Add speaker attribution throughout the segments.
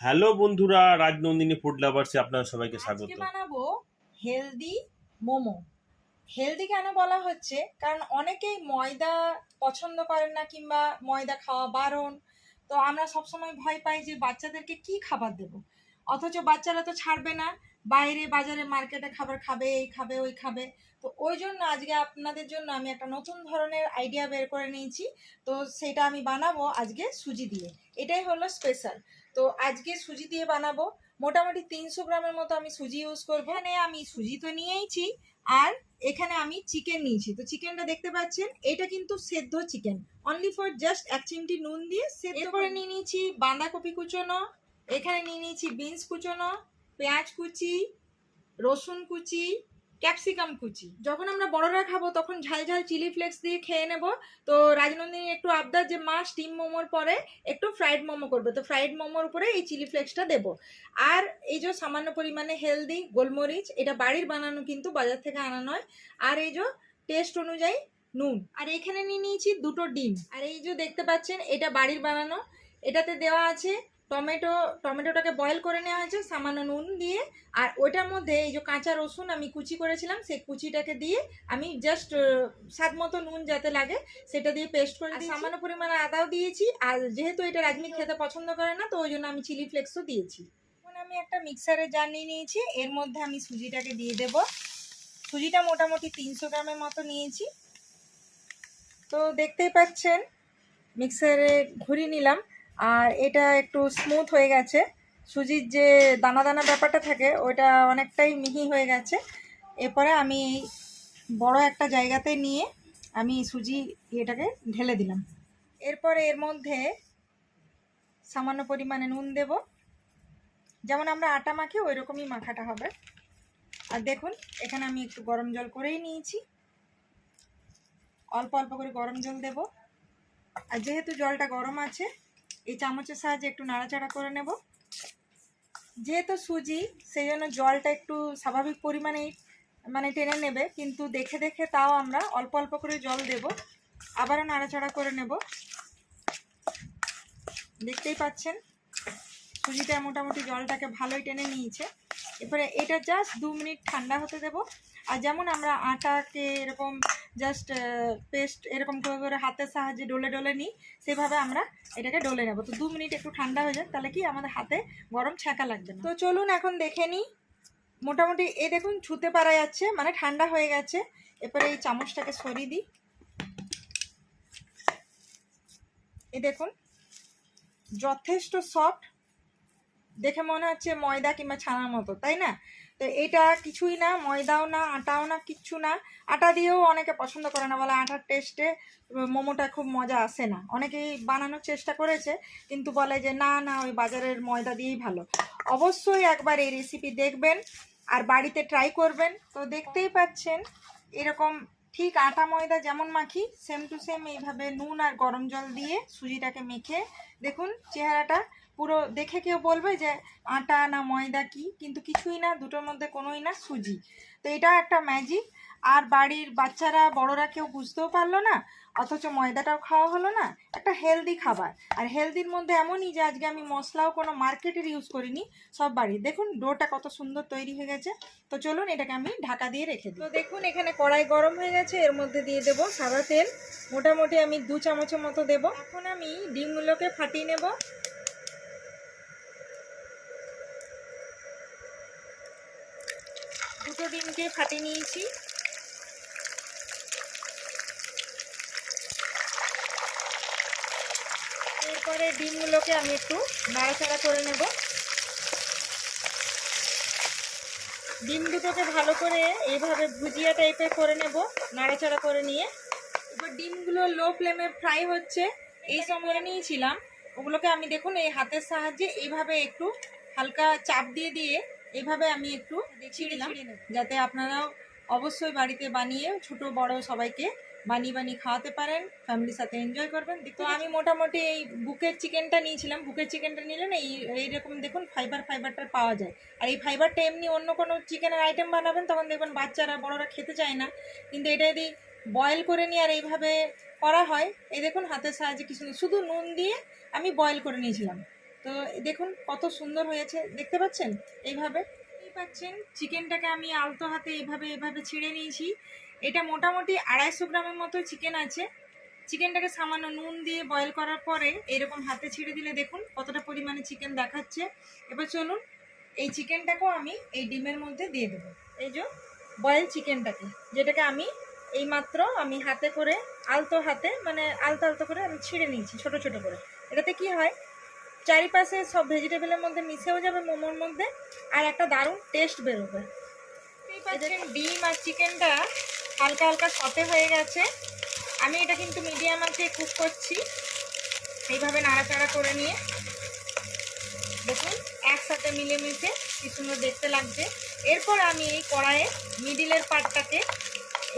Speaker 1: Hello বন্ধুরা, Rajnandini food লাভার্সে আপনারা সবাইকে স্বাগত।
Speaker 2: আজকে বানাবো হেলদি মোমো। হেলদি কেন বলা হচ্ছে, কারণ অনেকেই ময়দা পছন্দ করেন না কিংবা ময়দা খাওয়া বারণ। তো আমরা সবসময় ভয় পাই যে বাচ্চাদেরকে কি খাবার দেব, অথচ বাচ্চারা তো ছাড়বে না, বাইরে বাজারে মার্কেটে খাবার খাবে, এই খাবে ওই খাবে। তো ওই জন্য আজকে আপনাদের জন্য আমি একটা নতুন ধরনের আইডিয়া বের করে নিয়েছি। তো সেটা আমি বানাবো আজকে সুজি দিয়ে। এটাই হলো স্পেশাল। তো আজকে সুজি দিয়ে বানাবো। মোটামুটি 300 গ্রামের মতো আমি সুজি ইউজ করবো। এখানে আমি সুজি তো নিয়েইছি, আর এখানে আমি চিকেন নিয়েছি। তো চিকেনটা দেখতে পাচ্ছেন, এটা কিন্তু সেদ্ধ চিকেন, অনলি ফর জাস্ট 1 চিমটি নুন দিয়ে সেদ্ধ। এরপরে নিয়ে নিয়েছি বাঁধাকপি কুচোনো, এখানে নিয়ে নিয়েছি বিনস কুচোনো, পেঁয়াজ কুচি, রসুন কুচি, ক্যাপসিকাম কুচি। যখন আমরা বড়রা খাবো তখন ঝাল ঝাল চিলি ফ্লেক্স দিয়ে খেয়ে নেব। তো রাজনন্দিনী একটু আবদার যে মা স্টিম মোমোর পরে একটু ফ্রাইড মোমো করবে, তো ফ্রাইড মোমোর উপরে এই চিলি ফ্লেক্সটা দেবো। আর এই যে সামান্য পরিমাণে হেলদি গোলমরিচ, এটা বাড়ির বানানো কিন্তু বাজার থেকে আনা নয়। আর এই যে টেস্ট অনুযায়ী নুন। আর এখানে নিয়ে নিয়েছি 2টো ডিম। আর এই যে দেখতে পাচ্ছেন, এটা বাড়ির বানানো। এটাতে দেওয়া আছে টমেটোটাকে বয়েল করে নেওয়া হয়েছে সামান্য নুন দিয়ে। আর ওইটার মধ্যে এই যে কাঁচা রসুন আমি কুচি করেছিলাম, সেই কুচিটাকে দিয়ে আমি জাস্ট স্বাদ মতো নুন যাতে লাগে সেটা দিয়ে পেস্ট করে দিয়েছি। সামান্য পরিমাণে আদাও দিয়েছি। আর যেহেতু এটা রাজমিক খেতে পছন্দ করে না, তো ওই জন্য আমি চিলি ফ্লেক্সও দিয়েছি। এখন আমি একটা মিক্সারে জার নিয়ে নিয়েছি, এর মধ্যে আমি সুজিটাকে দিয়ে দেব। সুজিটা মোটামুটি 300 গ্রামের মতো নিয়েছি। তো দেখতেই পাচ্ছেন মিক্সারে ঘুরিয়ে নিলাম, আর এটা একটু স্মুথ হয়ে গেছে। সুজির যে দানা দানা ব্যাপারটা থাকে ওইটা অনেকটাই মিহি হয়ে গেছে। এরপরে আমি বড় একটা জায়গাতে নিয়ে আমি সুজি এটাকে ঢেলে দিলাম। এরপরে এর মধ্যে সামান্য পরিমাণে নুন দেব, যেমন আমরা আটা মাখি ওই রকমই মাখাটা হবে। আর দেখুন এখানে আমি একটু গরম জল করেই নিয়েছি, অল্প অল্প করে গরম জল দেব। আর যেহেতু জলটা গরম আছে, এই চামচের সাহায্যে একটু নাড়াচাড়া করে নেব। যেহেতু সুজি, সেই জন্য জলটা একটু স্বাভাবিক পরিমাণেই টেনে নেবে, কিন্তু দেখে দেখে তাও আমরা অল্প অল্প করে জল দেব। আবারও নাড়াচাড়া করে নেব। দেখতেই পাচ্ছেন সুজিটা মোটামুটি জলটাকে ভালোই টেনে নিয়েছে। এরপরে এটা জাস্ট 2 মিনিট ঠান্ডা হতে দেব। আর যেমন আমরা আটাকে এরকম জাস্ট পেস্ট এরকম করে করে হাতের সাহায্যে ডলে ডলে নিই, সেভাবে আমরা এটাকে ডলে নেব। তো 2 মিনিট একটু ঠান্ডা হয়ে যাক, তাহলে কি আমাদের হাতে গরম ছ্যাঁকা লাগবে না। তো চলুন এখন দেখে নিই। মোটামুটি এই দেখুন ছুতে পারা যাচ্ছে, ঠান্ডা হয়ে গেছে। এরপরে এই চামচটাকে সরিয়ে দিই। এই দেখুন যথেষ্ট সফট, দেখে মনে হচ্ছে ময়দা কিংবা ছানার মতো, তাই না? তো এটা কিছুই না, ময়দাও না, আটাও না, কিচ্ছু না। আটা দিয়েও অনেকে পছন্দ করে না, বলে আটার টেস্টে মোমোটা খুব মজা আসে না। অনেকেই বানানোর চেষ্টা করেছে, কিন্তু বলে যে না না, ওই বাজারের ময়দা দিয়েই ভালো। অবশ্যই একবার এই রেসিপি দেখবেন আর বাড়িতে ট্রাই করবেন। তো দেখতেই পাচ্ছেন এরকম ঠিক আটা ময়দা যেমন মাখি, সেম টু সেম এইভাবে নুন আর গরম জল দিয়ে সুজিটাকে মেখে দেখুন চেহারাটা পুরো দেখে কেউ বলবে যে আটা না ময়দা কি, কিন্তু কিছুই না, দুটোর মধ্যে কোনোই না, সুজি। তো এটা একটা ম্যাজিক। আর বাড়ির বাচ্চারা বড়রা কেউ বুঝতেও পারলো না, অথচ ময়দাটাও খাওয়া হলো না। একটা হেলদি খাবার। আর হেলদির মধ্যে এমনই যে আজকে আমি মশলাও কোনো মার্কেটের ইউজ করিনি, সব বাড়ি। দেখুন ডোটা কত সুন্দর তৈরি হয়ে গেছে। তো চলুন এটাকে আমি ঢাকা দিয়ে রেখে দিই। তো দেখুন এখানে কড়াই গরম হয়ে গেছে, এর মধ্যে দিয়ে দেব সাদা তেল। মোটামুটি আমি 2 চামচের মতো দেব। এখন আমি ডিমগুলোকে ফাটিয়ে নেব। দুটো ডিমকে ফাটিয়ে নিয়েছি। এরপরে ডিমগুলোকে আমি একটু নাড়াচাড়া করে নেব। ডিম দুটোকে ভালো করে এইভাবে ভুজিয়া টাইপের করে নেব, নাড়াচাড়া করে নিয়ে। এবার ডিমগুলো লো ফ্লেমে ফ্রাই হচ্ছে, এই সময় নিয়েছিলাম ওগুলোকে আমি দেখুন এই হাতের সাহায্যে এইভাবে একটু হালকা চাপ দিয়ে দিয়ে এইভাবে আমি একটু দেখিয়ে দিলাম, যাতে আপনারাও অবশ্যই বাড়িতে বানিয়ে ছোট বড় সবাইকে বানিয়ে বানিয়ে খাওয়াতে পারেন, ফ্যামিলির সাথে এনজয় করবেন। তো আমি মোটামুটি এই বুকের চিকেনটা নিয়েছিলাম। বুকের চিকেনটা নিলে না এইরকম দেখুন ফাইবারটা পাওয়া যায়। আর এই ফাইবারটা এমনি অন্য কোনো চিকেনের আইটেম বানাবেন তখন দেখবেন বাচ্চারা বড়রা খেতে চায় না, কিন্তু এটা যদি বয়েল করে নিয়ে আর এইভাবে করা হয়, এই দেখুন হাতের সাহায্যে কি সুন্দর, শুধু নুন দিয়ে আমি বয়েল করে নিয়েছিলাম। তো দেখুন কত সুন্দর হয়েছে, দেখতে পাচ্ছেন এইভাবে পাচ্ছেন। চিকেনটাকে আমি আলতো হাতে এইভাবে এভাবে ছিঁড়ে নিয়েছি। এটা মোটামুটি 250 গ্রামের মতো চিকেন আছে। চিকেনটাকে সামান্য নুন দিয়ে বয়েল করার পরে এরকম হাতে ছিঁড়ে দিলে দেখুন কতটা পরিমাণে চিকেন দেখাচ্ছে। এবার চলুন এই চিকেনটাকেও আমি এই ডিমের মধ্যে দিয়ে দেবো। এই যে বয়েল চিকেনটাকে, যেটাকে আমি এইমাত্র আমি হাতে করে আলতো হাতে মানে আলতো আলতো করে আমি ছিঁড়ে নিয়েছি ছোট ছোট করে। এটাতে কি হয়, চারিপাশে সব ভেজিটেবলের মধ্যে মিশেও যাবে মোমোর মধ্যে, আর একটা দারুণ টেস্ট বেরোবে। ডিম আর চিকেনটা হালকা হালকা সতে হয়ে গেছে। আমি এটা কিন্তু মিডিয়াম আঁচে কুক করছি, এইভাবে নাড়াচাড়া করে নিয়ে। দেখুন একসাথে মিলেমিশে কি সুন্দর দেখতে লাগছে। এরপর আমি এই কড়াইয়ে মিডিলের পার্টটাকে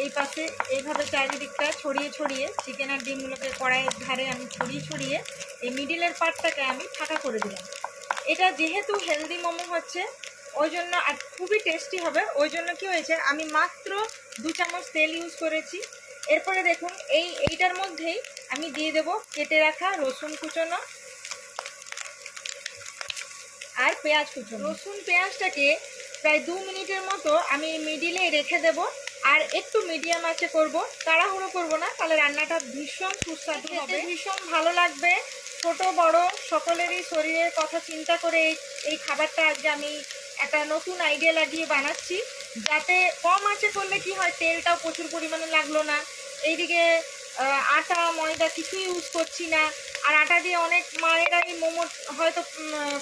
Speaker 2: এই পাশে এইভাবে চারিদিকটা ছড়িয়ে ছড়িয়ে চিকেন আর ডিমগুলোকে কড়াইয়ের ধারে আমি ছড়িয়ে ছড়িয়ে এই মিডিলের পার্টটাকে আমি ফাঁকা করে দিলাম। এটা যেহেতু হেলদি মোমো হচ্ছে ওই জন্য আর খুবই টেস্টি হবে, ওই জন্য কি হয়েছে আমি মাত্র 2 চামচ তেল ইউজ করেছি। এরপরে দেখুন এইটার মধ্যেই আমি দিয়ে দেব কেটে রাখা রসুন কুচনো আর পেঁয়াজ কুচনো। রসুন পেঁয়াজটাকে প্রায় 2 মিনিটের মতো আমি মিডিলে রেখে দেব, আর একটু মিডিয়াম আঁচে করব, তাড়াহুড়ো করব না, তাহলে রান্নাটা ভীষণ সুস্বাদু হবে, ভীষণ ভালো লাগবে। ছোট বড় সকলেরই শরীরের কথা চিন্তা করে এই খাবারটা আজকে আমি একটা নতুন আইডিয়া লাগিয়ে বানাচ্ছি, যাতে কম আঁচে করলে কি হয় তেলটাও প্রচুর পরিমাণে লাগলো না। এইদিকে আটা ময়দা কিছু ইউজ করছি না। আর আটা দিয়ে অনেক মায়েরাই মোমো হয়তো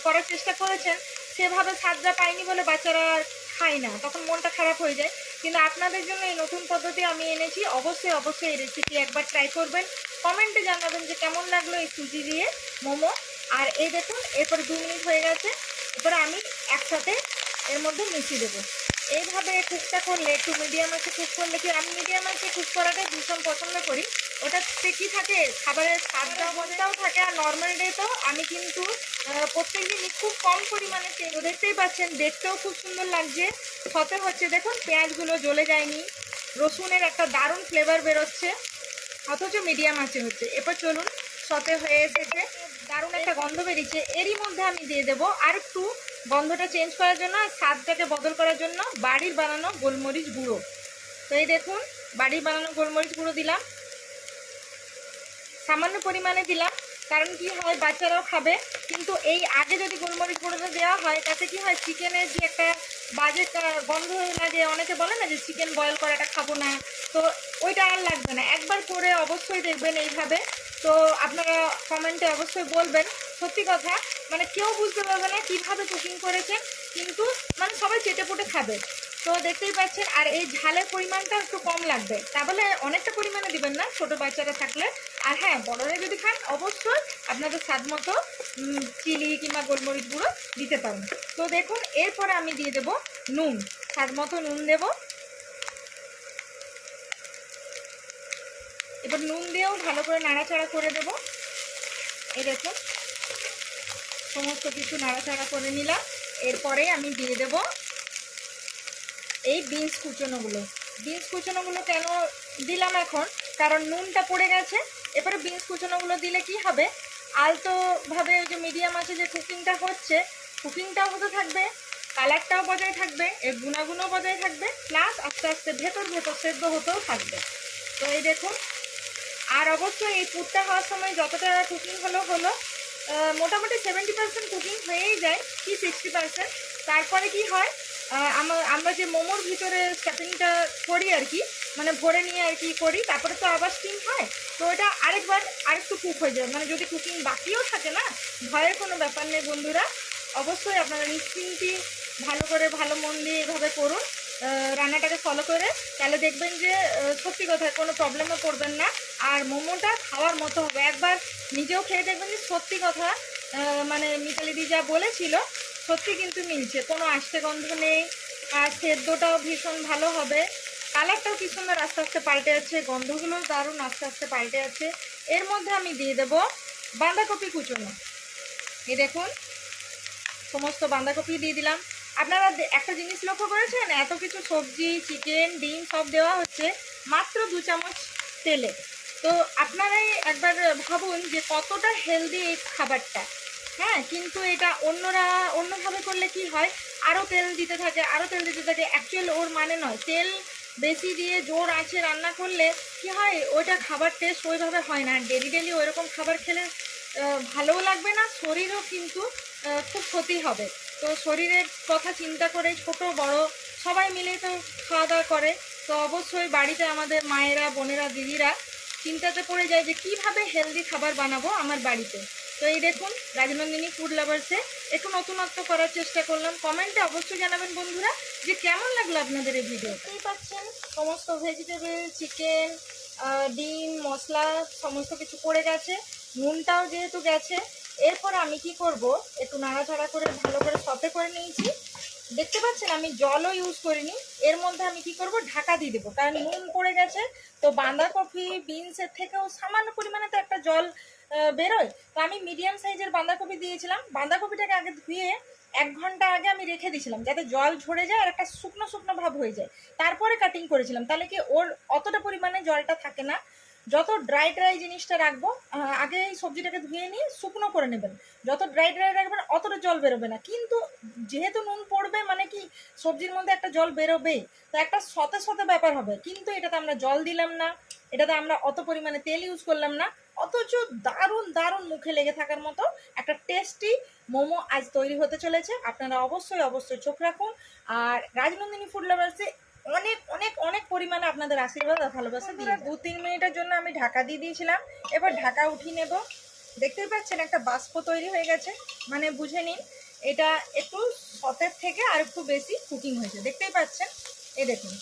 Speaker 2: করার চেষ্টা করেছেন, সেভাবে স্বাদটা পাইনি বলে বাচ্চারা খায় না, তখন মনটা খারাপ হয়ে যায়। কিন্তু আপনাদের জন্য এই নতুন পদ্ধতি আমি এনেছি, অবশ্যই অবশ্যই এই রেসিপি একবার ট্রাই করবেন, কমেন্টে জানাবেন যে কেমন লাগলো এই সুজি দিয়ে মোমো। আর এই দেখুন এরপরে 2 মিনিট হয়ে গেছে, এরপরে আমি একসাথে এর মধ্যে মিশিয়ে দেবো। এইভাবে কুকটা করলে একটু মিডিয়াম আঁচে কুক করলে কি, আমি মিডিয়াম আঁচে কুক করাটাই ভীষণ পছন্দ করি। ওটাতে কি থাকে খাবারের স্বাদটাও বজায় থাকে। আর নর্মাল ডেতেও আমি কিন্তু প্রত্যেক দিনই খুব কম পরিমাণে তেল, দেখতেই পাচ্ছেন দেখতেও খুব সুন্দর লাগছে, সতে হচ্ছে। দেখুন পেঁয়াজগুলো জ্বলে যায়নি, রসুনের একটা দারুণ ফ্লেভার বেরোচ্ছে, অথচ মিডিয়াম আঁচে হচ্ছে। এরপর চলুন সতে হয়ে এসেছে, দারুণ একটা গন্ধ বেরিয়েছে। এরই মধ্যে আমি দিয়ে দেবো আর একটু গন্ধটা চেঞ্জ করার জন্য, স্বাদটাকে বদল করার জন্য বাড়ির বানানো গোলমরিচ গুঁড়ো। তো এই দেখুন বাড়ির বানানো গোলমরিচ গুঁড়ো দিলাম, সামান্য পরিমাণে দিলাম, কারণ কি হয় বাচ্চারাও খাবে। কিন্তু এই আগে যদি গোলমরিচ গুঁড়োটা দেওয়া হয় তাতে কি হয় চিকেনের যে একটা বাজে গন্ধ লাগে, অনেকে বলে না যে চিকেন বয়েল করাটা খাবো না, তো ওইটা আর লাগবে না। একবার করে অবশ্যই দেখবেন এইভাবে, তো আপনারা কমেন্টে অবশ্যই বলবেন। সত্যি কথা মানে কেউ বুঝতে পারবে না কীভাবে কুকিং করেছেন, কিন্তু মানে সবাই চেটেপুটে খাবে। তো দেখতেই পাচ্ছেন, আর এই ঝালের পরিমাণটা একটু কম লাগবে, তা বলে অনেকটা পরিমাণে দিবেন না ছোটো বাচ্চারা থাকলে। আর হ্যাঁ বড়রা যদি খান অবশ্যই আপনাদের স্বাদ মতো চিলি কিংবা গোলমরিচ গুঁড়ো দিতে পারেন। তো দেখুন এরপরে আমি দিয়ে দেব নুন, স্বাদ মতো নুন দেব। এবার নুন দিয়েও ভালো করে নাড়াচাড়া করে দেব। এই দেখুন সমস্ত কিছু নাড়াচাড়া করে নিলাম। এরপরে আমি দিয়ে দেব এই বিনস কুচনোগুলো। বিনস কুচনোগুলো কেন দিলাম এখন, কারণ নুনটা পড়ে গেছে। এরপরে বিনস কুচনোগুলো দিলে কি হবে, আলতোভাবে ওই যে মিডিয়াম আছে যে কুকিংটা হচ্ছে, কুকিংটাও হতে থাকবে, কালারটাও বজায় থাকবে, এর গুণাগুণও বজায় থাকবে, প্লাস আস্তে আস্তে ভেতর ভেতর সেদ্ধ হতেও থাকবে। তো এই দেখুন, আর অবশ্যই এই পুরটা হওয়ার সময় যতটা কুকিং হলো মোটামুটি 70% কুকিং হয়েই যায় কি 60%। তারপরে কি হয় আমরা যে মোমোর ভিতরে স্টাফিংটা করি আর কি, মানে ভরে নিয়ে আর কি করি, তারপরে তো আবার স্টিম হয়, তো ওটা আরেকটু কুক হয়ে যায়। মানে যদি কুকিং বাকিও থাকে না, ভয়ের কোনো ব্যাপার নেই বন্ধুরা, অবশ্যই আপনারা নিশ্চিন্তে ভালো করে ভালো মন দিয়ে এভাবে করুন রান্নাটাকে ফলো করে, তাহলে দেখবেন যে সত্যি কথা কোনো প্রবলেমে পড়বেন না। আর মোমোটা খাওয়ার মতো হবে, একবার নিজেও খেয়ে দেখবেন যে সত্যি কথা মানে মিতালি দি যা বলেছিল সত্যি কিন্তু মিলছে, কোনো আষ্টে গন্ধ নেই, আর সেদ্ধটাও ভীষণ ভালো হবে, কালারটাও কি সুন্দর আস্তে আস্তে পাল্টে যাচ্ছে, গন্ধগুলো দারুণ আস্তে আস্তে পাল্টে যাচ্ছে। এর মধ্যে আমি দিয়ে দেব বাঁধাকপি কুচনো। এই দেখুন সমস্ত বাঁধাকপি দিয়ে দিলাম। আপনারা একটা জিনিস লক্ষ্য করেছেন, এত কিছু সবজি চিকেন ডিম সব দেওয়া হচ্ছে মাত্র 2 চামচ তেলে। তো আপনারাই একবার ভাবুন যে কতটা হেলদি এই খাবারটা। হ্যাঁ, কিন্তু এটা অন্যভাবে করলে কি হয়, আরও তেল দিতে থাকে, আরও তেল দিতে থাকে। অ্যাকচুয়াল ওর মানে নয়, তেল বেশি দিয়ে জোর আঁচে রান্না করলে কি হয়, ওইটা খাবার টেস্ট ওইভাবে হয় না। ডেলি ডেলি ওইরকম খাবার খেলে ভালোও লাগবে না, শরীরও কিন্তু খুব ক্ষতি হবে। তো শরীরের কথা চিন্তা করে ছোট বড় সবাই মিলেই তো খাওয়া দাওয়া করে। তো অবশ্যই বাড়িতে আমাদের মায়েরা, বোনেরা, দিদিরা চিন্তাতে পড়ে যায় যে কীভাবে হেলদি খাবার বানাবো আমার বাড়িতে। তো এই দেখুন, রাজনন্দিনী ফুড লাভার্সে একটু নতুনত্ব করার চেষ্টা করলাম। কমেন্টে অবশ্যই জানাবেন বন্ধুরা যে কেমন লাগলো আপনাদের এই ভিডিও। দেখতেই পাচ্ছেন সমস্ত ভেজিটেবল, চিকেন, ডিম, মশলা সমস্ত কিছু পড়ে গেছে, নুনটাও যেহেতু গেছে। এরপর আমি কি করব, একটু নাড়াচাড়া করে ভালো করে সতে করে নিয়েছি। দেখতে পাচ্ছেন আমি জলও ইউজ করিনি। এর মধ্যে আমি কি করব, ঢাকা দিয়ে দেবো, কারণ নুন পড়ে গেছে। তো বাঁধাকপি, বিনসের থেকেও সামান্য পরিমাণে তো একটা জল বেরোয়। তো আমি মিডিয়াম সাইজের বাঁধাকপি দিয়েছিলাম। বাঁধাকপিটাকে আগে ধুয়ে 1 ঘন্টা আগে আমি রেখে দিয়েছিলাম, যাতে জল ঝরে যায় আর একটা শুকনো শুকনো ভাব হয়ে যায়। তারপরে কাটিং করেছিলাম, তাহলে কি ওর অতটা পরিমাণে জলটা থাকে না। যত ড্রাই ড্রাই জিনিসটা রাখবো, আগে এই সবজিটাকে ধুয়ে নিয়ে শুকনো করে নেবেন। যত ড্রাই ড্রাই রাখবেন অতটা জল বেরোবে না। কিন্তু যেহেতু নুন পড়বে মানে কি সবজির মধ্যে একটা জল বেরোবেই, তো একটা সতে সতে ব্যাপার হবে। কিন্তু এটাতে আমরা জল দিলাম না, এটাতে আমরা অত পরিমাণে তেল ইউজ করলাম না, অথচ দারুণ দারুণ মুখে লেগে থাকার মতো একটা টেস্টি মোমো আজ তৈরি হতে চলেছে। আপনারা অবশ্যই অবশ্যই চোখ রাখুন। আর রাজনন্দিনী ফুড লাভার্সে অনেক অনেক অনেক পরিমাণে আপনাদের আশীর্বাদ আর ভালোবাসা দিয়ে 2-3 মিনিটের জন্য আমি ঢাকা দিয়ে দিয়েছিলাম। এবার ঢাকা উঠিয়ে নেব। দেখতেই পাচ্ছেন একটা বাষ্প তৈরি হয়ে গেছে, মানে বুঝে নিন এটা একটু সতের থেকে আর একটু বেশি কুকিং হয়েছে। দেখতেই পাচ্ছেন, এই দেখুন,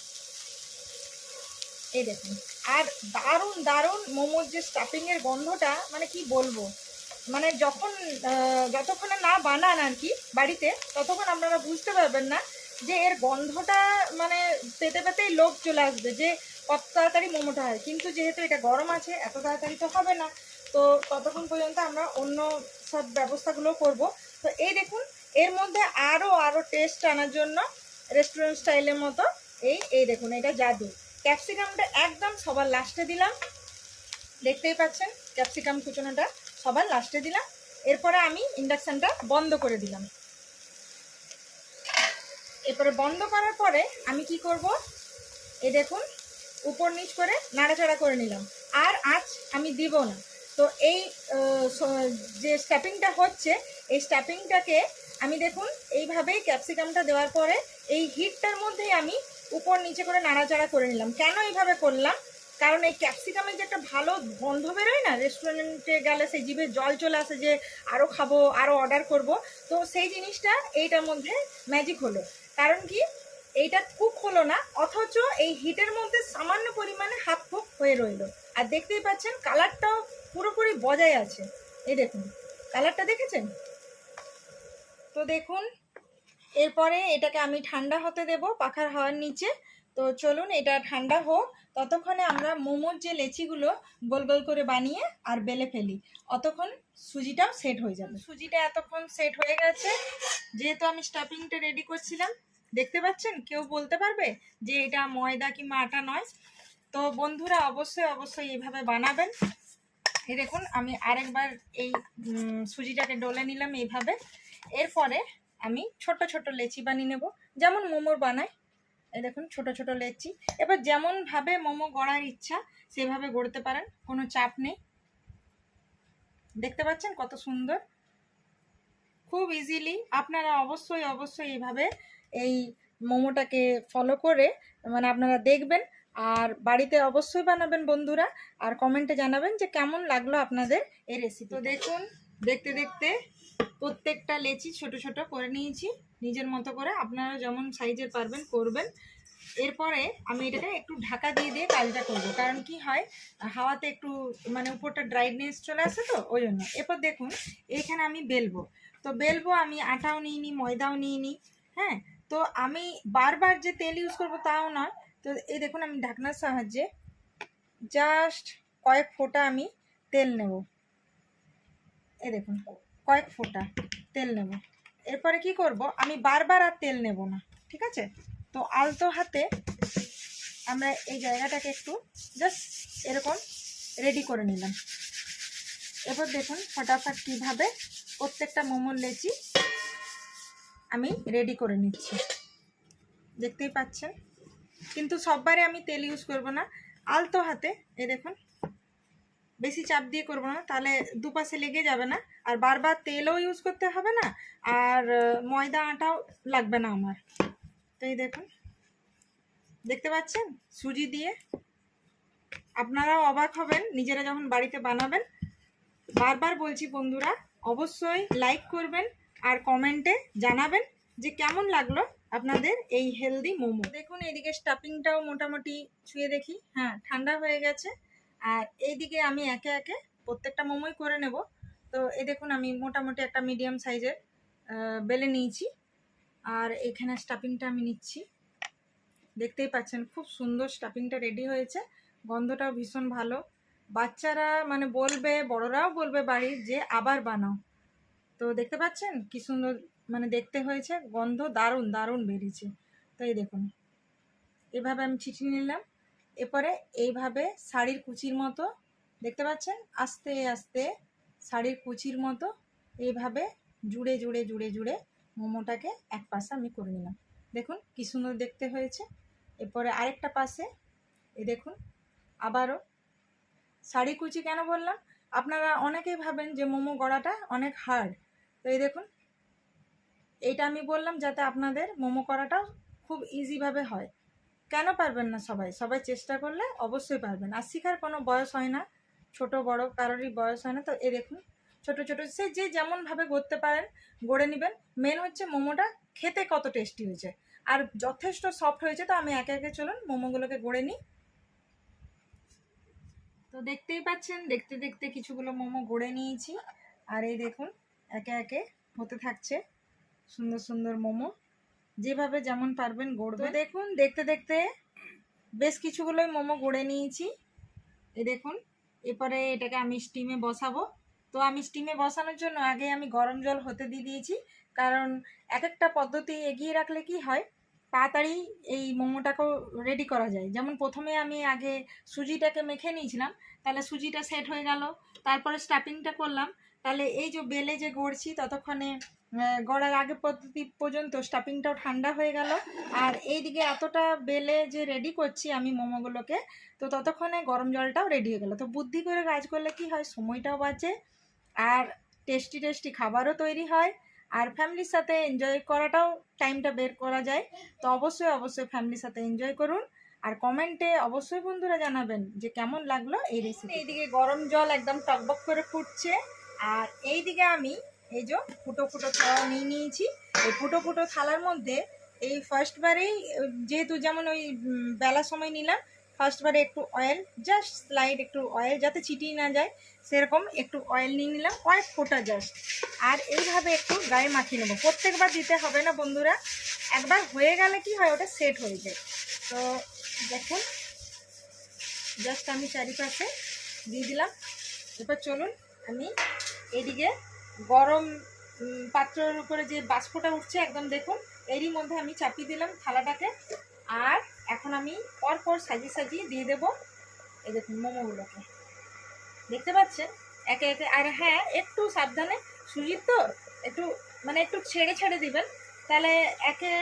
Speaker 2: এই দেখুন। আর দারুণ দারুণ মোমোর যে স্টাফিংয়ের গন্ধটা, মানে কি বলবো, মানে যতক্ষণ না বানান আর কি বাড়িতে, ততক্ষণ আপনারা বুঝতে পারবেন না যে এর গন্ধটা, মানে পেতে পেতেই লোভ চলে আসবে যে কত তাড়াতাড়ি মোমোটা হয়। কিন্তু যেহেতু এটা গরম আছে, এত তাড়াতাড়ি তো হবে না। তো ততক্ষণ পর্যন্ত আমরা অন্য সব ব্যবস্থাগুলো করব। তো এই দেখুন, এর মধ্যে আরও টেস্ট আনার জন্য রেস্টুরেন্ট স্টাইলের মতো এই দেখুন, এটা জাদু। ক্যাপসিকামটা একদম সবার লাস্টে দিলাম। দেখতেই পাচ্ছেন ক্যাপসিকাম কুচনোটা সবার লাস্টে দিলাম। এরপরে আমি ইন্ডাকশানটা বন্ধ করে দিলাম। এরপরে বন্ধ করার পরে আমি কি করব, এই দেখুন উপর নিচ করে নাড়াচাড়া করে নিলাম। আর আঁচ আমি দিব না। তো এই যে স্ট্যাপিংটা হচ্ছে, এই স্ট্যাপিংটাকে আমি দেখুন এইভাবেই ক্যাপসিকামটা দেওয়ার পরে এই হিটটার মধ্যেই আমি উপর নিচে করে নাড়াচাড়া করে নিলাম। কেন এইভাবে করলাম, কারণ এই ক্যাপসিকামের যে একটা ভালো গন্ধ বেরোয় না, রেস্টুরেন্টে গেলে সেই জিভে জল চলে আসে যে আরও খাবো, আরও অর্ডার করব। তো সেই জিনিসটা এইটার মধ্যে ম্যাজিক হলো। কারণ কি, এইটা কুক হলো না, অথচ এই হিটের মধ্যে সামান্য পরিমাণে হাফ কুক হয়ে রইল। আর দেখতেই পাচ্ছেন কালারটাও পুরোপুরি বজায় আছে। এই দেখুন কালারটা দেখেছেন তো। দেখুন এরপরে এটাকে আমি ঠান্ডা হতে দেব পাখার হাওয়ার নিচে। তো চলুন এটা ঠান্ডা হোক, ততক্ষণে আমরা মোমোর যে লেচিগুলো গোল গোল করে বানিয়ে আর বেলে ফেলি, অতক্ষণ সুজিটাও সেট হয়ে যাবে। সুজিটা এতক্ষণ সেট হয়ে গেছে। যেহেতু আমি স্টাফিংটা রেডি করছিলাম, দেখতে পাচ্ছেন, কেউ বলতে পারবে যে এটা ময়দা কিংবা আটা নয়। তো বন্ধুরা অবশ্যই অবশ্যই এইভাবে বানাবেন। এই দেখুন আমি আরেকবার এই সুজিটাকে ডলে নিলাম এইভাবে। এরপরে আমি ছোট ছোট লেচি বানিয়ে নেব, যেমন মোমোর বানায়। এই দেখুন ছোট ছোট লেচি। এবার যেমনভাবে মোমো গড়ার ইচ্ছা সেভাবে গড়তে পারেন, কোনো চাপ নেই। দেখতে পাচ্ছেন কত সুন্দর, খুব ইজিলি। আপনারা অবশ্যই অবশ্যই এইভাবে এই মোমোটাকে ফলো করে মানে আপনারা দেখবেন, আর বাড়িতে অবশ্যই বানাবেন বন্ধুরা। আর কমেন্টে জানাবেন যে কেমন লাগলো আপনাদের এই রেসিপি। তো দেখুন দেখতে দেখতে প্রত্যেকটা লেচি ছোট ছোট করে নিয়েছি নিজের মতো করে। আপনারা যেমন সাইজের পারবেন করবেন। এরপরে আমি এটাকে একটু ঢাকা দিয়ে দিয়ে কাজটা করব, কারণ কি হয় হাওয়াতে একটু মানে উপরটা ড্রাইনেস চলে আসে, তো ওই জন্য। এরপর দেখুন এখানে আমি বেলবো। তো বেলবো আমি আটাও নিইনি, ময়দাও নিইনি। হ্যাঁ, তো আমি বারবার যে তেল ইউজ করবো তাও নয়। তো এই দেখুন আমি ঢাকনার সাহায্যে জাস্ট কয়েক ফোঁটা আমি তেল নেব। এই দেখুন কয়েক ফোঁটা তেল নেব। এরপরে কি করব, আমি বারবার আর তেল নেব না, ঠিক আছে? তো আলতো হাতে আমরা এই জায়গাটাকে একটু জাস্ট এরকম রেডি করে নিলাম। এরপর দেখুন ফটাফট কীভাবে প্রত্যেকটা মোমোর লেচি আমি রেডি করে নিচ্ছি। দেখতেই পাচ্ছেন, কিন্তু সববারে আমি তেল ইউজ করব না, আলতো হাতে। এই দেখুন, বেশি চাপ দিয়ে করব না, তাহলে দুপাশে লেগে যাবে না, আর বারবার তেলও ইউজ করতে হবে না, আর ময়দা আটাও লাগবে না আমার। তো এই দেখুন, দেখতে পাচ্ছেন সুজি দিয়ে। আপনারাও অবাক হবেন নিজেরা যখন বাড়িতে বানাবেন। বারবার বলছি বন্ধুরা, অবশ্যই লাইক করবেন আর কমেন্টে জানাবেন যে কেমন লাগলো আপনাদের এই হেলদি মোমো। দেখুন এইদিকে স্টাফিংটাও মোটামুটি ছুঁয়ে দেখি, হ্যাঁ ঠান্ডা হয়ে গেছে। আর এইদিকে আমি একে একে প্রত্যেকটা মোমোই করে নেব। তো এই দেখুন আমি মোটামুটি একটা মিডিয়াম সাইজের বেলে নিয়েছি, আর এখানে স্টাফিংটা আমি নিচ্ছি। দেখতেই পাচ্ছেন খুব সুন্দর স্টাফিংটা রেডি হয়েছে, গন্ধটাও ভীষণ ভালো। বাচ্চারা মানে বলবে, বড়রাও বলবে বাড়ির যে আবার বানাও। তো দেখতে পাচ্ছেন কি সুন্দর মানে দেখতে হয়েছে, গন্ধ দারুণ দারুণ বেরিয়েছে। তো এই দেখুন এভাবে আমি ছিটিয়ে নিলাম। এরপরে এইভাবে শাড়ির কুচির মতো, দেখতে পাচ্ছেন আস্তে আস্তে শাড়ির কুচির মতো এইভাবে জুড়ে জুড়ে জুড়ে জুড়ে মোমোটাকে এক পাশে আমি করে নিলাম। দেখুন কি সুন্দর দেখতে হয়েছে। এরপরে আরেকটা পাশে এই দেখুন আবারও শাড়ি কুচি। কেন বললাম, আপনারা অনেকেই ভাবেন যে মোমো গড়াটা অনেক হার্ড। তো এই দেখুন, এইটা আমি বললাম যাতে আপনাদের মোমো করাটা খুব ইজিভাবে হয়। কেন পারবেন না? সবাই সবাই চেষ্টা করলে অবশ্যই পারবেন। আর শেখার কোনো বয়স হয় না, ছোট বড় কারোরই বয়স হয় না। তো এই দেখুন ছোট ছোট সে যে যেমনভাবে গড়তে পারেন গড়ে নেবেন। মেন হচ্ছে মোমোটা খেতে কত টেস্টি হয়েছে আর যথেষ্ট সফট হয়েছে। তো আমি একে একে চলুন মোমোগুলোকে গড়ে নিই। তো দেখতেই পাচ্ছেন দেখতে দেখতে কিছুগুলো মোমো গড়ে নিয়েছি, আর এই দেখুন একে একে হতে থাকছে সুন্দর সুন্দর মোমো। যেভাবে যেমন পারবেন গড়বে। দেখুন দেখতে দেখতে বেশ কিছুগুলোই মোমো গড়ে নিয়েছি। এই দেখুন, এরপরে এটাকে আমি স্টিমে বসাবো। তো আমি স্টিমে বসানোর জন্য আগে আমি গরম জল হতে দিয়ে দিয়েছি, কারণ এক একটা পদ্ধতি এগিয়ে রাখলে কি হয় তাড়াতাড়ি এই মোমোটাকেও রেডি করা যায়। যেমন প্রথমে আমি আগে সুজিটাকে মেখে নিয়েছিলাম, তাহলে সুজিটা সেট হয়ে গেল। তারপরে স্টাফিংটা করলাম, তাহলে এই যে বেলে যে গড়ছি ততক্ষণে গড়ার আগে পদ্ধতি পর্যন্ত স্টাফিংটাও ঠান্ডা হয়ে গেল। আর এইদিকে এতটা বেলে যে রেডি করছি আমি মোমোগুলোকে, তো ততক্ষণে গরম জলটাও রেডি হয়ে গেল। তো বুদ্ধি করে কাজ করলে কি হয়, সময়টাও বাঁচে আর টেস্টি টেস্টি খাবারও তৈরি হয়, আর ফ্যামিলির সাথে এনজয় করাটাও টাইমটা বের করা যায়। তো অবশ্যই অবশ্যই ফ্যামিলির সাথে এনজয় করুন, আর কমেন্টে অবশ্যই বন্ধুরা জানাবেন যে কেমন লাগলো এই রেসিপি। এইদিকে গরম জল একদম টকবক করে ফুটছে, আর এইদিকে আমি এই যে ফুটো ফুটো থালা নিয়ে নিয়েছি। এই ফুটো ফুটো থালার মধ্যে এই ফার্স্টবারেই যেহেতু যেমন ওই বেলার সময় নিলাম, ফার্স্টবারে একটু অয়েল, জাস্ট স্লাইড একটু অয়েল যাতে ছিটিয়ে না যায় সেরকম একটু অয়েল নিয়ে নিলাম, কয়েক ফোঁটা জাস্ট। আর এইভাবে একটু গায়ে মাখিয়ে নেবো। প্রত্যেকবার দিতে হবে না বন্ধুরা, একবার হয়ে গেলে কি হয় ওটা সেট হয়ে যায়। তো দেখুন জাস্ট আমি চারিপাশে দিয়ে দিলাম। এরপর চলুন আমি এদিকে গরম পাত্রের উপরে যে বাষ্পটা উঠছে একদম দেখুন, এরই মধ্যে আমি চাপিয়ে দিলাম থালাটাকে। আর এখন আমি পরপর সাজিয়ে সাজিয়ে দিয়ে দেবো এই দেখুন মোমোগুলোকে। দেখতে পাচ্ছেন একে একে। আর হ্যাঁ, একটু সাবধানে, সুজির তো একটু মানে একটু ছেড়ে ছেড়ে দিবেন, তাহলে একে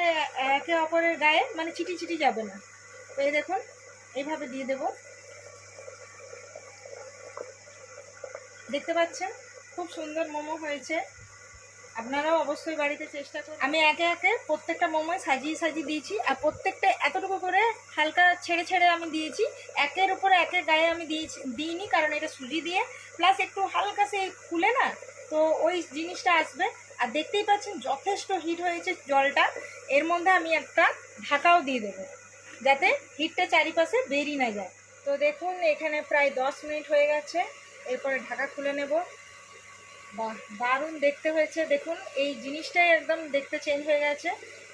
Speaker 2: একে অপরের গায়ে মানে চিটি চিটি যাবে না। তো এই দেখুন এইভাবে দিয়ে দেব। দেখতে পাচ্ছেন খুব সুন্দর মোমো হয়েছে। আপনারাও অবশ্যই বাড়িতে চেষ্টা করুন। আমি একে একে প্রত্যেকটা মোমোয় সাজিয়ে সাজিয়ে দিয়েছি, আর প্রত্যেকটা এতটুকু করে হালকা ছেড়ে ছেড়ে আমি দিয়েছি। একের উপরে একের গায়ে আমি দিইনি, কারণ এটা সুজি দিয়ে প্লাস একটু হালকা সে খুলে না, তো ওই জিনিসটা আসবে। আর দেখতেই পাচ্ছেন যথেষ্ট হিট হয়েছে জলটা। এর মধ্যে আমি একটা ঢাকাও দিয়ে দেবো যাতে হিটটা চারিপাশে বেরিয়ে না যায়। তো দেখুন এখানে প্রায় 10 মিনিট হয়ে গেছে। এরপরে ঢাকা খুলে নেব। বাহ, দারুণ দেখতে হয়েছে। দেখুন এই জিনিসটাই একদম দেখতে চেঞ্জ হয়ে গেছে।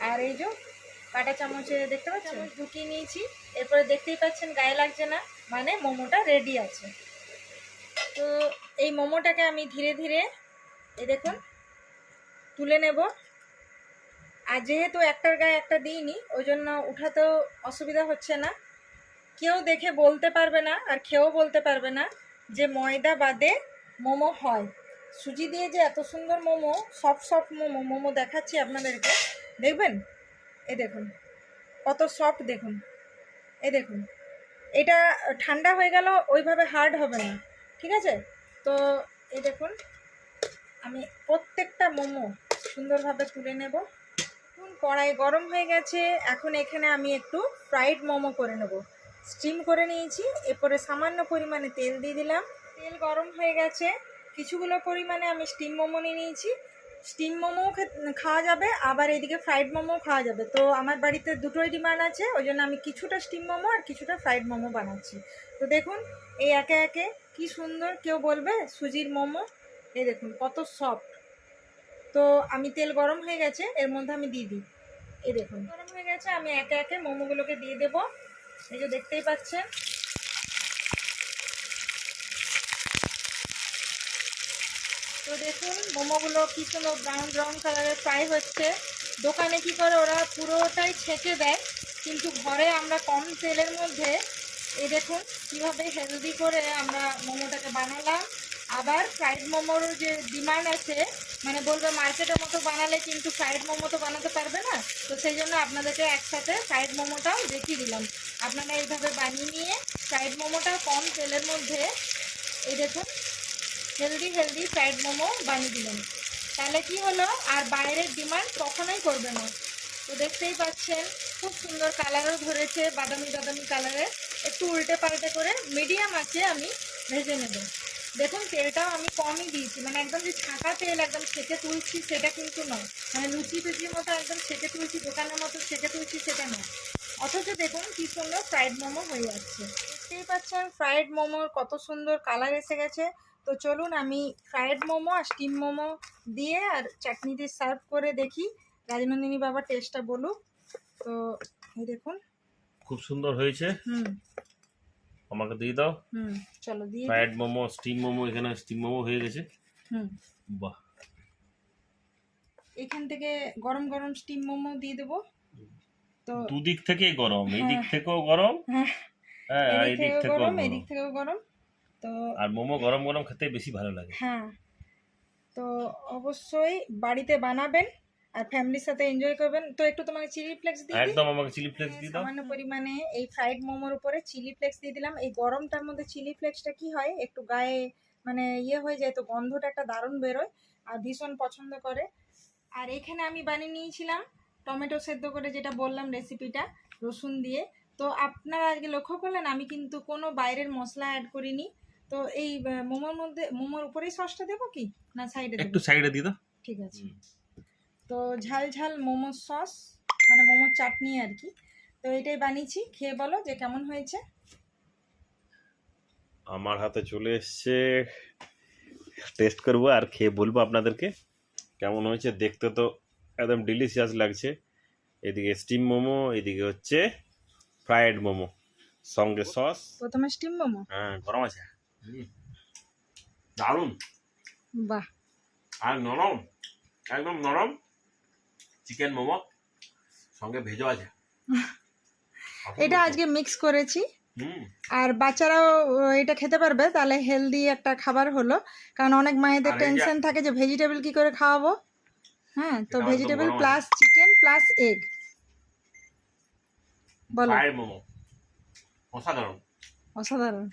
Speaker 2: আর এই যে কাঁটা চামচে দেখতে পাচ্ছেন ঢুকিয়ে নিয়েছি। এরপরে দেখতেই পাচ্ছেন গায়ে লাগছে না, মানে মোমোটা রেডি আছে। তো এই মোমোটাকে আমি ধীরে ধীরে এই দেখুন তুলে নেব। আর যেহেতু একটার গায়ে একটা দিইনি, ওই জন্য উঠাতেও অসুবিধা হচ্ছে না। কেউ দেখে বলতে পারবে না আর খেয়েও বলতে পারবে না যে ময়দা বাদে মোমো হয়। সুজি দিয়ে যে এত সুন্দর মোমো, সফট মোমো দেখাচ্ছি আপনাদেরকে, দেখবেন। এই দেখুন কত সফট, দেখুন এই দেখুন। এটা ঠান্ডা হয়ে গেল ওইভাবে হার্ড হবে না, ঠিক আছে? তো এই দেখুন আমি প্রত্যেকটা মোমো সুন্দরভাবে তুলে নেব। কড়াই গরম হয়ে গেছে, এখন এখানে আমি একটু ফ্রাইড মোমো করে নেব। স্টিম করে নিয়েছি, এরপরে সামান্য পরিমাণে তেল দিয়ে দিলাম। তেল গরম হয়ে গেছে, কিছুগুলো পরিমাণে আমি স্টিম মোমো নিয়ে নিয়েছি। স্টিম মোমোও খাওয়া যাবে, আবার এদিকে ফ্রাইড মোমোও খাওয়া যাবে। তো আমার বাড়িতে দুটোই ডিমান্ড আছে, ওই জন্য আমি কিছুটা স্টিম মোমো আর কিছুটা ফ্রাইড মোমো বানাচ্ছি। তো দেখুন এই একে একে কি সুন্দর, কেউ বলবে সুজির মোমো। এই দেখুন কত সফট। তো আমি তেল গরম হয়ে গেছে, এর মধ্যে আমি দিয়ে দিই। এই দেখুন গরম হয়ে গেছে, আমি একে একে মোমোগুলোকে দিয়ে দেবো। এই যে দেখতেই পাচ্ছেন। তো দেখুন মোমোগুলো কি সুন্দর ব্রাউন কালারের ফ্রাই হচ্ছে। দোকানে কি করে ওরা পুরোটাই ছেঁকে দেয়, কিন্তু ঘরে আমরা কম তেলের মধ্যে এই দেখুন কীভাবে হেলদি করে আমরা মোমোটাকে বানালাম। আবার ফ্রাইড মোমোর যে ডিমান্ড আছে, মানে বলবে মার্কেটের মতো বানালে কিন্তু ফ্রাইড মোমো তো বানাতে পারবে না। তো সেই জন্য আপনাদেরকে একসাথে ফ্রাইড মোমোটাও দেখিয়ে দিলাম। আপনারা এইভাবে বানিয়ে নিয়ে ফ্রাইড মোমোটাও কম তেলের মধ্যে এই দেখুন হেলদি ফ্রাইড মোমো বানিয়ে দিলাম। তাহলে কি হলো, আর বাইরের ডিমান্ড কখনোই করবে না। তো দেখতেই পাচ্ছেন খুব সুন্দর কালারও ধরেছে, বাদামি কালারের। একটু উল্টে পাল্টে করে মিডিয়াম আছে আমি ভেজে নেব। দেখুন তেলটাও আমি কমই দিয়েছি, মানে একদম যে ছাঁকা তেল একদম ছেঁকে তুলছি সেটা কিন্তু নয়, মানে লুচি টুচির মতো একদম ছেঁকে তুলছি, দোকানের মতো ছেঁকে তুলছি সেটা নয়। অথচ দেখুন কি সুন্দর ফ্রাইড মোমো হয়ে যাচ্ছে। দেখতেই পাচ্ছেন ফ্রাইড মোমোর কত সুন্দর কালার এসে গেছে। তো চলুন আমি ফ্রাইড মোমো আর স্টিম মোমো দিয়ে আর চাটনি দিয়ে সার্ভ করে দেখি, রাজনন্দিনী বাবা টেস্টটা বলুক। তো এই দেখুন
Speaker 1: খুব সুন্দর হয়েছে। আমাকে দিয়ে দাও।
Speaker 2: চলো দিয়ে
Speaker 1: ফ্রাইড মোমো, স্টিম মোমো, এখানে স্টিম মোমো হয়ে গেছে। বাহ,
Speaker 2: এখান থেকে গরম স্টিম মোমো দিয়ে দেবো। তো
Speaker 1: দুদিক থেকে গরম, এই দিক থেকেও গরম, হ্যাঁ আর এই দিক থেকেও গরম,
Speaker 2: এদিক থেকেও গরম। তো
Speaker 1: আর মোমো গরম খেতে বেশি ভালো লাগে।
Speaker 2: হ্যাঁ, তো অবশ্যই বাড়িতে বানাবেন আর ফ্যামিলির সাথে এনজয় করবেন। তো একটু তোমাকে চিলি ফ্লেক্স দিয়ে দিই।
Speaker 1: একদম আমাকে চিলি ফ্লেক্স দিয়ে দাও।
Speaker 2: সামান্য পরিমাণে এই ফ্রাইড মোমোর উপরে চিলি ফ্লেক্স দিয়ে দিলাম। এই গরমটার মধ্যে চিলি ফ্লেক্সটা কি হয়, একটু গায়ে মানে ইয়ে হয়ে যায়, তো গন্ধটা একটা দারুণ বেরোয় আর ভীষণ পছন্দ করে। আর এখানে আমি বানিয়ে নিয়েছিলাম টমেটো সেদ্ধ করে, যেটা বললাম রেসিপিটা রসুন দিয়ে। তো আপনারা আজকে লক্ষ্য করলেন আমি কিন্তু কোনো বাইরের মশলা অ্যাড করিনি। তো এই মোমোর উপরেই সসটা দেবো কি না সাইডে দেবো?
Speaker 1: একটু সাইডে দিয়ে দাও।
Speaker 2: ঠিক আছে। তো ঝাল মোমোর সস, মানে মোমোর চাটনি আর কি। তো এটাই বানিয়েছি, খেয়ে বলো যে কেমন হয়েছে।
Speaker 1: আমার হাতে চলে এসছে, টেস্ট করবো আর খেয়ে বলবো আপনাদেরকে কেমন হয়েছে। দেখতে তো একদম ডিলিশিয়াস লাগছে। এদিকে স্টিম মোমো, এদিকে হচ্ছে ফ্রাইড মোমো, সঙ্গে সস।
Speaker 2: প্রথমে স্টিম মোমো।
Speaker 1: হ্যাঁ গরম আছে, দারুণ।
Speaker 2: বাহ,
Speaker 1: আর নরম, একদম নরম চিকেন মোমো, সঙ্গে ভেজও আছে।
Speaker 2: এটা আজকে মিক্স করেছি, আর বাচ্চারাও এটা খেতে পারবে, তাহলে হেলদি একটা খাবার হলো। কারণ অনেক মায়েদের টেনশন থাকে যে ভেজিটেবল কি করে খাওয়াবো। হ্যাঁ, তো vegetable plus chicken plus egg. বলো।
Speaker 1: ফ্রাইড মোমো
Speaker 2: অসাধারণ।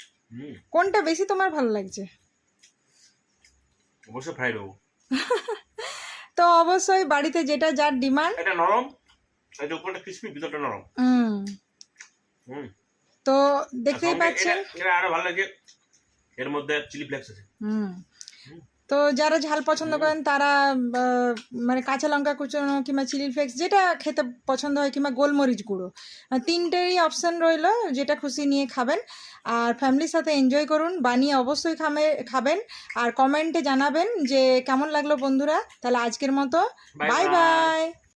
Speaker 2: কোনটা বেশি তোমার ভালো লাগছে?
Speaker 1: অবশ্যই ফ্রাইড মোমো।
Speaker 2: তো অবশ্যই বাড়িতে যেটা যার ডিমান্ড।
Speaker 1: এটা নরম, এটা উপরটা ক্রিসপি, ভিতরটা নরম।
Speaker 2: তো দেখতেই পাচ্ছেন,
Speaker 1: এটা আরো ভালো লাগে, এর মধ্যে চিলি ফ্লেক্স আছে।
Speaker 2: তো যারা ঝাল পছন্দ করেন তারা মানে কাঁচা লঙ্কা কুচনো কিংবা চিলি ফ্লেক্স যেটা খেতে পছন্দ হয়, কিংবা গোলমরিচ গুঁড়ো, তিনটেরই অপশান রইলো, যেটা খুশি নিয়ে খাবেন। আর ফ্যামিলির সাথে এনজয় করুন, বানিয়ে অবশ্যই খাবেন আর কমেন্টে জানাবেন যে কেমন লাগলো বন্ধুরা। তাহলে আজকের মতো বাই বাই।